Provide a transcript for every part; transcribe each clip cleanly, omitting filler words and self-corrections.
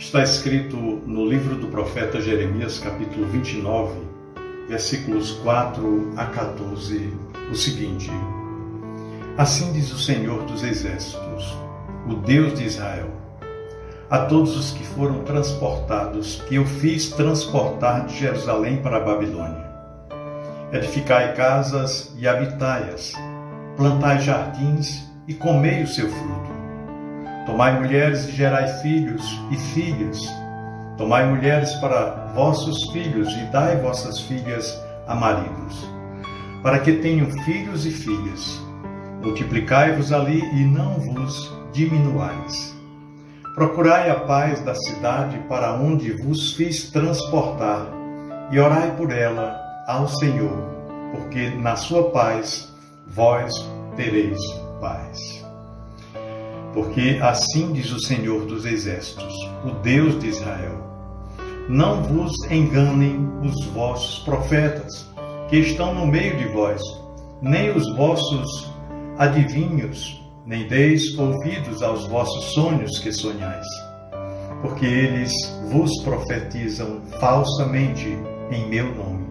Está escrito no livro do profeta Jeremias, capítulo 29, versículos 4 a 14, o seguinte: Assim diz o Senhor dos Exércitos, o Deus de Israel, a todos os que foram transportados, que eu fiz transportar de Jerusalém para a Babilônia. Edificai casas e habitai-as, plantai jardins e comei o seu fruto. Tomai mulheres e gerai filhos e filhas. Tomai mulheres para vossos filhos e dai vossas filhas a maridos, para que tenham filhos e filhas. Multiplicai-vos ali e não vos diminuais. Procurai a paz da cidade para onde vos fiz transportar, e orai por ela ao Senhor, porque na sua paz vós tereis paz. Porque assim diz o Senhor dos Exércitos, o Deus de Israel: Não vos enganem os vossos profetas, que estão no meio de vós, nem os vossos adivinhos, nem deis ouvidos aos vossos sonhos que sonhais, porque eles vos profetizam falsamente em meu nome.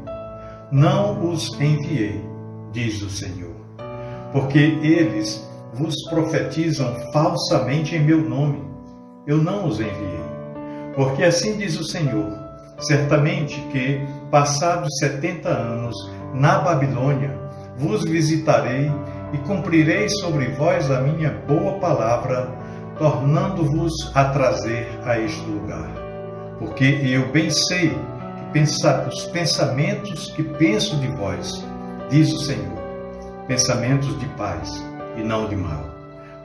Não os enviei, diz o Senhor, porque eles vos profetizam falsamente em meu nome. Eu não os enviei. Porque assim diz o Senhor: certamente que, passados 70 anos, na Babilônia, vos visitarei e cumprirei sobre vós a minha boa palavra, tornando-vos a trazer a este lugar. Porque eu bem sei os pensamentos que penso de vós, diz o Senhor, pensamentos de paz e não de mal,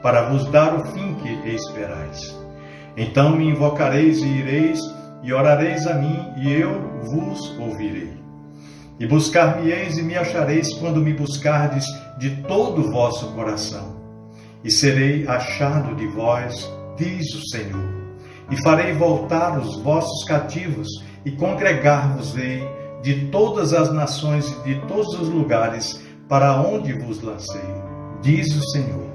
para vos dar o fim que esperais. Então me invocareis e ireis, e orareis a mim, e eu vos ouvirei. E buscar-me-eis e me achareis quando me buscardes de todo o vosso coração. E serei achado de vós, diz o Senhor. E farei voltar os vossos cativos, e congregar-vos-ei de todas as nações e de todos os lugares para onde vos lancei, diz o Senhor,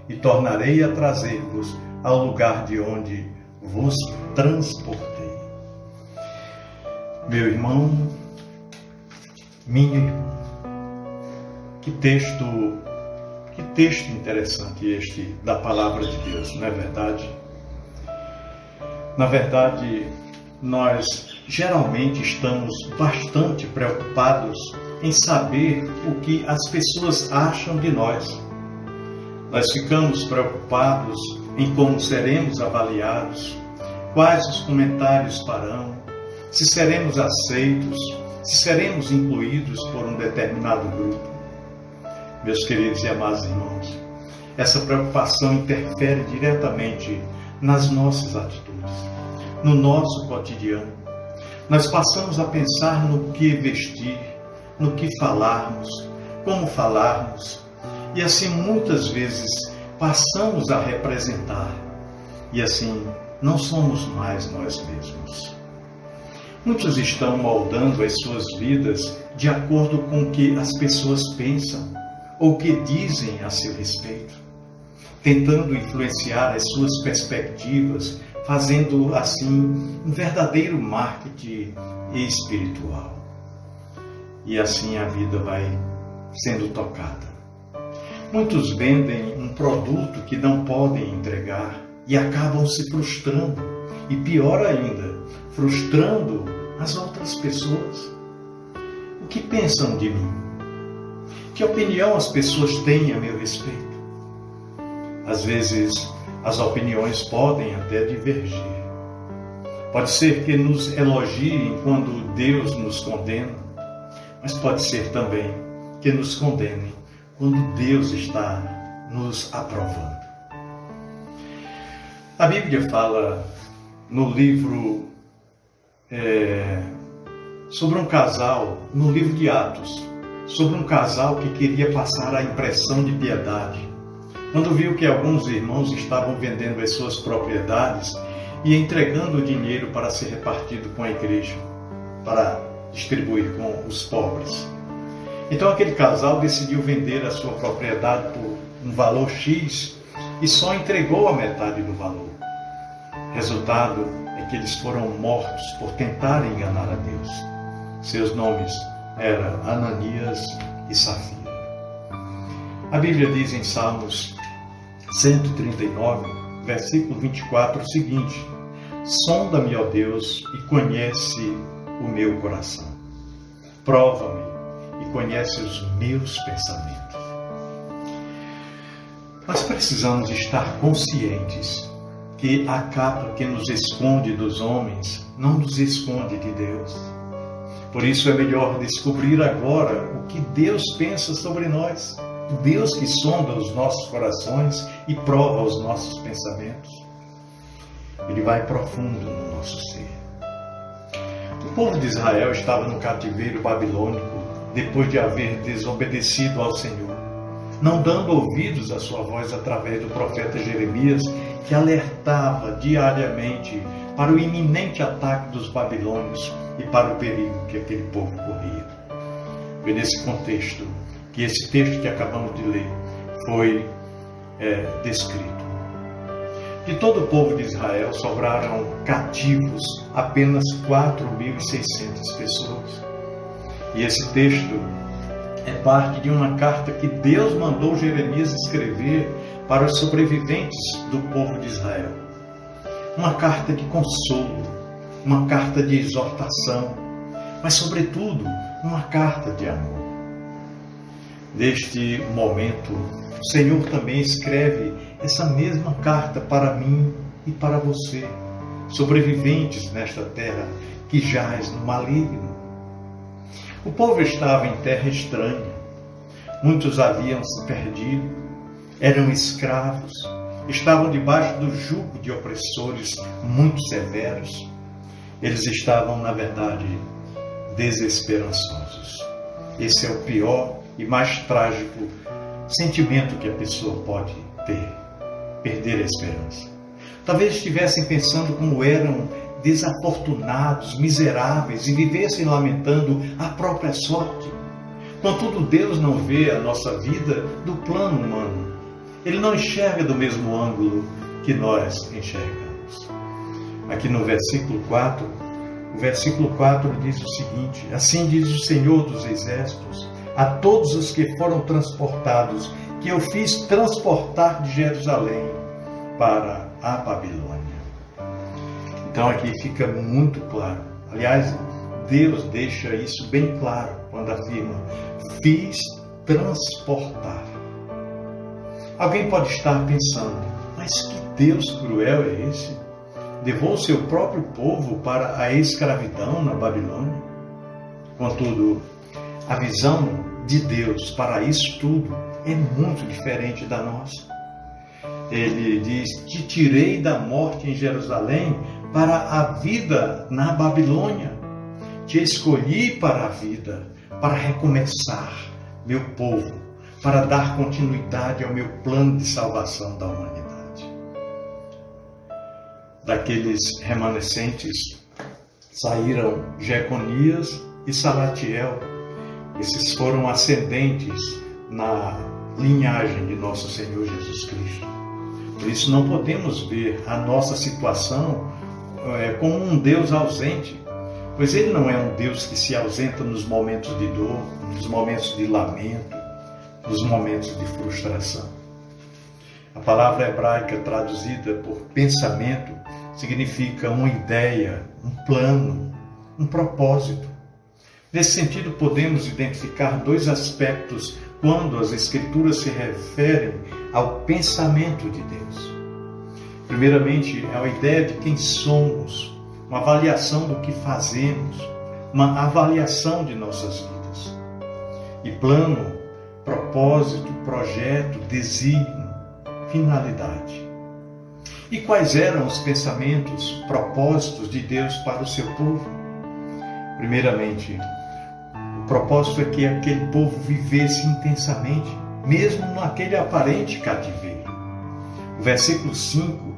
e tornarei a trazer-vos ao lugar de onde vos transportei. Meu irmão, minha irmã, que texto interessante este da palavra de Deus, não é verdade? Na verdade, nós geralmente estamos bastante preocupados em saber o que as pessoas acham de nós. Nós ficamos preocupados em como seremos avaliados, quais os comentários farão, se seremos aceitos, se seremos incluídos por um determinado grupo. Meus queridos e amados irmãos, essa preocupação interfere diretamente nas nossas atitudes, no nosso cotidiano. Nós passamos a pensar no que vestir, no que falarmos, como falarmos, e assim muitas vezes passamos a representar, e assim não somos mais nós mesmos. Muitos estão moldando as suas vidas de acordo com o que as pessoas pensam ou que dizem a seu respeito, tentando influenciar as suas perspectivas, fazendo assim um verdadeiro marketing espiritual. E assim a vida vai sendo tocada. Muitos vendem um produto que não podem entregar e acabam se frustrando. E pior ainda, frustrando as outras pessoas. O que pensam de mim? Que opinião as pessoas têm a meu respeito? Às vezes, as opiniões podem até divergir. Pode ser que nos elogiem quando Deus nos condena, mas pode ser também que nos condenem quando Deus está nos aprovando. A Bíblia fala no livro sobre um casal, no livro de Atos, sobre um casal que queria passar a impressão de piedade, quando viu que alguns irmãos estavam vendendo as suas propriedades e entregando o dinheiro para ser repartido com a igreja, para distribuir com os pobres. Então aquele casal decidiu vender a sua propriedade por um valor X e só entregou a metade do valor. Resultado é que eles foram mortos por tentarem enganar a Deus. Seus nomes eram Ananias e Safira. A Bíblia diz em Salmos 139, versículo 24, o seguinte: sonda-me, ó Deus, e conhece o meu coração. Prova-me e conhece os meus pensamentos. Nós precisamos estar conscientes que a capa que nos esconde dos homens não nos esconde de Deus. Por isso é melhor descobrir agora o que Deus pensa sobre nós. O Deus que sonda os nossos corações e prova os nossos pensamentos. Ele vai profundo no nosso ser. O povo de Israel estava no cativeiro babilônico depois de haver desobedecido ao Senhor, não dando ouvidos à sua voz através do profeta Jeremias, que alertava diariamente para o iminente ataque dos babilônios e para o perigo que aquele povo corria. Foi nesse contexto que esse texto que acabamos de ler foi descrito. De todo o povo de Israel sobraram cativos apenas 4.600 pessoas. E esse texto é parte de uma carta que Deus mandou Jeremias escrever para os sobreviventes do povo de Israel. Uma carta de consolo, uma carta de exortação, mas sobretudo uma carta de amor. Neste momento, o Senhor também escreve essa mesma carta para mim e para você, sobreviventes nesta terra que jaz no maligno. O povo estava em terra estranha, muitos haviam se perdido, eram escravos, estavam debaixo do jugo de opressores muito severos. Eles estavam, na verdade, desesperançosos. Esse é o pior e mais trágico sentimento que a pessoa pode ter: perder a esperança. Talvez estivessem pensando como eram desafortunados, miseráveis e vivessem lamentando a própria sorte. Contudo, Deus não vê a nossa vida do plano humano. Ele não enxerga do mesmo ângulo que nós enxergamos. Aqui no versículo 4, o versículo 4 diz o seguinte: assim diz o Senhor dos Exércitos a todos os que foram transportados, que eu fiz transportar de Jerusalém para a Babilônia. Então aqui fica muito claro. Aliás, Deus deixa isso bem claro quando afirma: fiz transportar. Alguém pode estar pensando: mas que Deus cruel é esse? Levou o seu próprio povo para a escravidão na Babilônia? Contudo, a visão de Deus para isso tudo é muito diferente da nossa. Ele diz: te tirei da morte em Jerusalém para a vida na Babilônia. Te escolhi para a vida, para recomeçar meu povo, para dar continuidade ao meu plano de salvação da humanidade. Daqueles remanescentes saíram Jeconias e Salatiel. Esses foram ascendentes na linhagem de nosso Senhor Jesus Cristo. Por isso não podemos ver a nossa situação como um Deus ausente, pois Ele não é um Deus que se ausenta nos momentos de dor, nos momentos de lamento, nos momentos de frustração. A palavra hebraica traduzida por pensamento significa uma ideia, um plano, um propósito. Nesse sentido, podemos identificar dois aspectos quando as Escrituras se referem ao pensamento de Deus. Primeiramente, é a ideia de quem somos, uma avaliação do que fazemos, uma avaliação de nossas vidas. E plano, propósito, projeto, desígnio, finalidade. E quais eram os pensamentos, propósitos de Deus para o seu povo? Primeiramente, o propósito é que aquele povo vivesse intensamente, mesmo naquele aparente cativeiro. O versículo 5,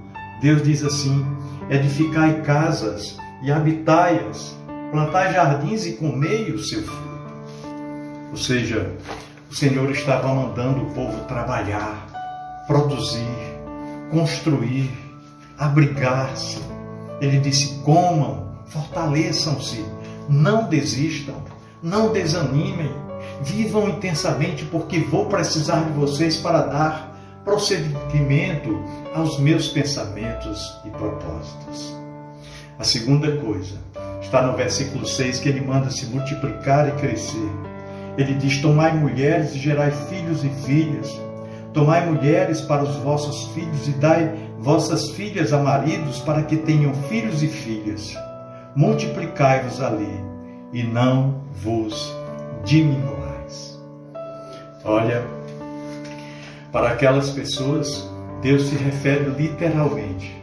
Deus diz assim: edificai casas e habitai-as, plantai jardins e comei o seu fruto. Ou seja, o Senhor estava mandando o povo trabalhar, produzir, construir, abrigar-se, Ele disse: comam, fortaleçam-se, não desistam, não desanimem, vivam intensamente, porque vou precisar de vocês para dar procedimento aos meus pensamentos e propósitos. A segunda coisa está no versículo 6, que ele manda se multiplicar e crescer. Ele diz: tomai mulheres e gerai filhos e filhas. Tomai mulheres para os vossos filhos e dai vossas filhas a maridos, para que tenham filhos e filhas. Multiplicai-vos ali e não vos diminuais. Olha, para aquelas pessoas, Deus se refere literalmente,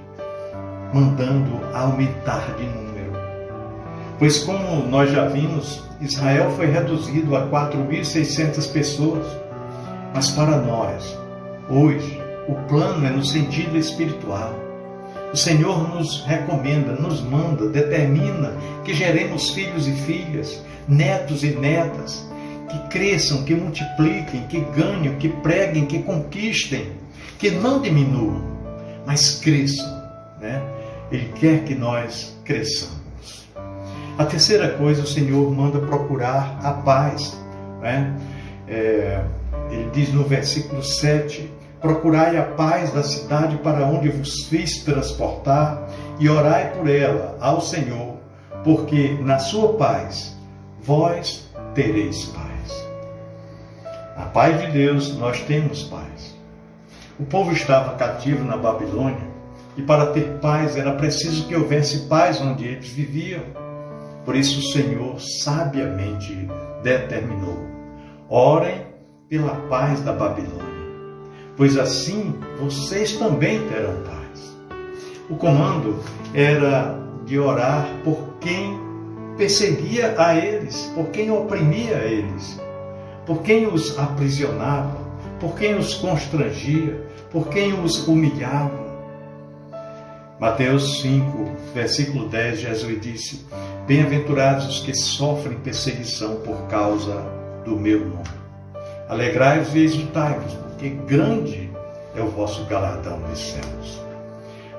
mandando aumentar de número. Pois, como nós já vimos, Israel foi reduzido a 4.600 pessoas. Mas para nós, hoje, o plano é no sentido espiritual. O Senhor nos recomenda, nos manda, determina que geremos filhos e filhas, netos e netas, que cresçam, que multipliquem, que ganhem, que preguem, que conquistem, que não diminuam, mas cresçam, né? Ele quer que nós cresçamos. A terceira coisa, o Senhor manda procurar a paz, né? Ele diz no versículo 7, procurai a paz da cidade para onde vos fiz transportar e orai por ela ao Senhor, porque na sua paz vós tereis paz. A paz de Deus, nós temos paz. O povo estava cativo na Babilônia e para ter paz era preciso que houvesse paz onde eles viviam. Por isso o Senhor sabiamente determinou: orem pela paz da Babilônia, pois assim vocês também terão paz. O comando era de orar por quem perseguia a eles, por quem oprimia eles, por quem os aprisionava, por quem os constrangia, por quem os humilhava. Mateus 5, versículo 10, Jesus disse: bem-aventurados os que sofrem perseguição por causa do meu nome. Alegrai-vos e exultai-vos, porque grande é o vosso galardão nos céus.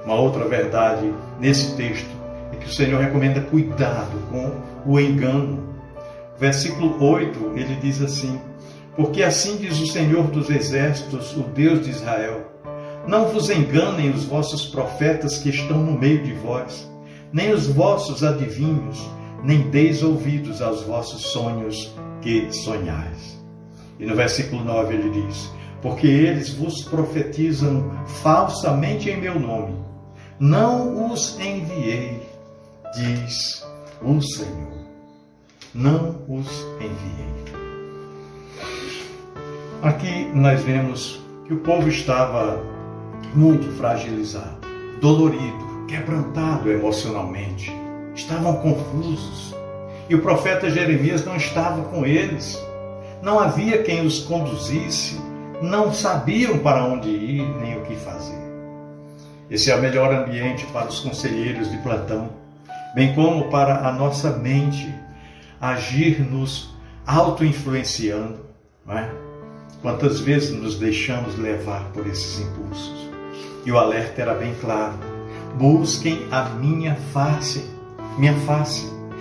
Uma outra verdade nesse texto é que o Senhor recomenda cuidado com o engano. Versículo 8, ele diz assim: porque assim diz o Senhor dos exércitos, o Deus de Israel: não vos enganem os vossos profetas que estão no meio de vós, nem os vossos adivinhos, nem deis ouvidos aos vossos sonhos que sonhais. E no versículo 9 ele diz: porque eles vos profetizam falsamente em meu nome, não os enviei, diz o Senhor. Não os enviei. Aqui nós vemos que o povo estava muito fragilizado, dolorido, quebrantado emocionalmente. Estavam confusos. E o profeta Jeremias não estava com eles. Não havia quem os conduzisse. Não sabiam para onde ir nem o que fazer. Esse é o melhor ambiente para os conselheiros de plantão, bem como para a nossa mente agir nos auto-influenciando, não é? Quantas vezes nos deixamos levar por esses impulsos? E o alerta era bem claro: busquem a minha face,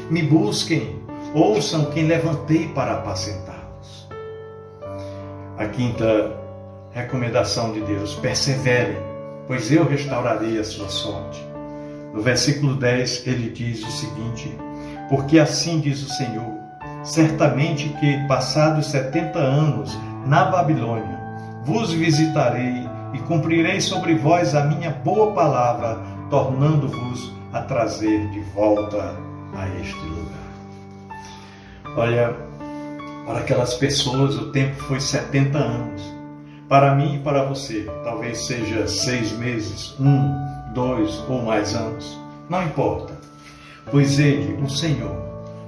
me busquem, ouçam quem levantei para apacentá-los. A quinta recomendação de Deus: perseverem, pois eu restaurarei a sua sorte. No versículo 10 ele diz o seguinte: porque assim diz o Senhor, certamente que passados 70 anos na Babilônia, vos visitarei e cumprirei sobre vós a minha boa palavra, tornando-vos a trazer de volta a este lugar. Olha, para aquelas pessoas o tempo foi 70 anos. Para mim e para você, talvez seja 6 meses, 1, 2 ou mais anos. Não importa, pois Ele, o Senhor,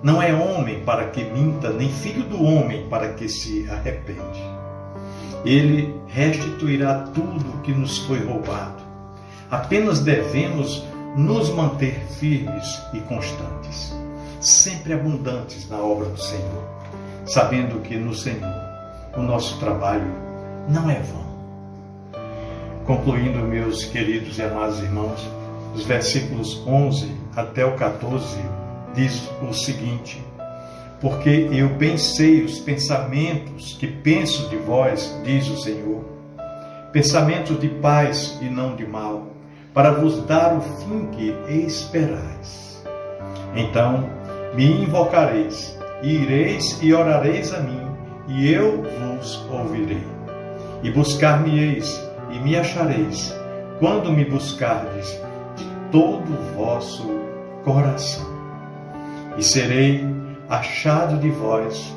não é homem para que minta, nem filho do homem para que se arrepende. Ele restituirá tudo o que nos foi roubado. Apenas devemos nos manter firmes e constantes, sempre abundantes na obra do Senhor, sabendo que no Senhor o nosso trabalho não é vão. Concluindo, meus queridos e amados irmãos, dos versículos 11 até o 14, diz o seguinte: porque eu bem sei os pensamentos que penso de vós, diz o Senhor, pensamentos de paz e não de mal, para vos dar o fim que esperais. Então me invocareis, e ireis e orareis a mim, e eu vos ouvirei. E buscar-me-eis, e me achareis, quando me buscardes de todo o vosso coração. E serei achado de vós,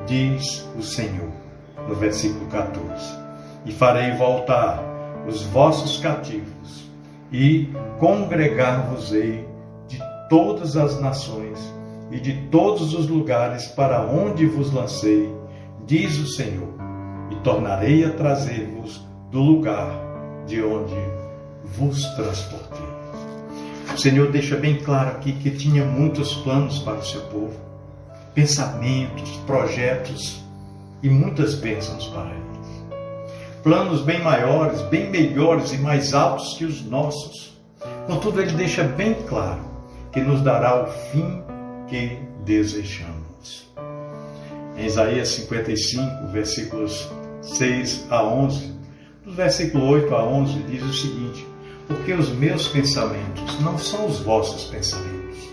diz o Senhor, no versículo 14. E farei voltar os vossos cativos, e congregar-vos-ei de todas as nações e de todos os lugares para onde vos lancei, diz o Senhor, e tornarei a trazer-vos do lugar de onde vos transportei. O Senhor deixa bem claro aqui que tinha muitos planos para o seu povo, pensamentos, projetos e muitas bênçãos para eles. Planos bem maiores, bem melhores e mais altos que os nossos. Contudo, ele deixa bem claro que nos dará o fim que desejamos. Em Isaías 55, versículos 6 a 11, do versículo 8 a 11, diz o seguinte: porque os meus pensamentos não são os vossos pensamentos,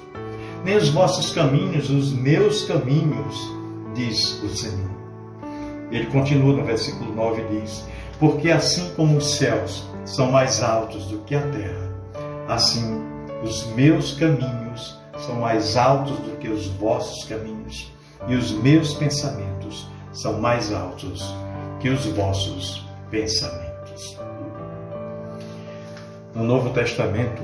nem os vossos caminhos os meus caminhos, diz o Senhor. Ele continua no versículo 9 e diz: porque assim como os céus são mais altos do que a terra, assim os meus caminhos são mais altos do que os vossos caminhos, e os meus pensamentos são mais altos que os vossos pensamentos. No Novo Testamento,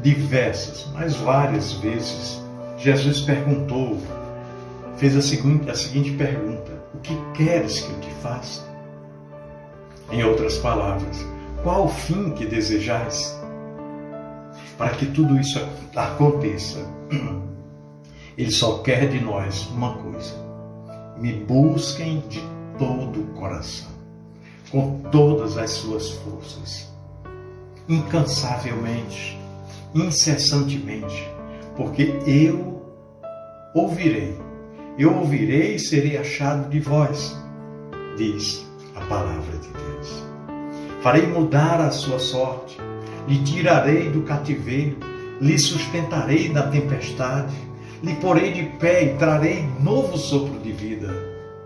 diversas, mas várias vezes, Jesus perguntou, fez a seguinte pergunta: o que queres que eu te faça? Em outras palavras, qual o fim que desejais? Para que tudo isso aconteça, Ele só quer de nós uma coisa: me busquem de todo o coração, com todas as suas forças, incansavelmente, incessantemente, porque eu ouvirei e serei achado de vós, diz a palavra de Deus. Farei mudar a sua sorte, lhe tirarei do cativeiro, lhe sustentarei na tempestade, lhe porei de pé e trarei novo sopro de vida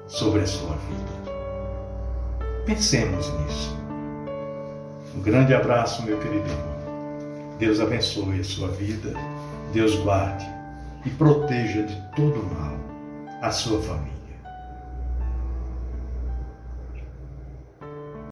sobre a sua vida. Pensemos nisso. Um grande abraço, meu querido irmão. Deus abençoe a sua vida, Deus guarde e proteja de todo mal a sua família.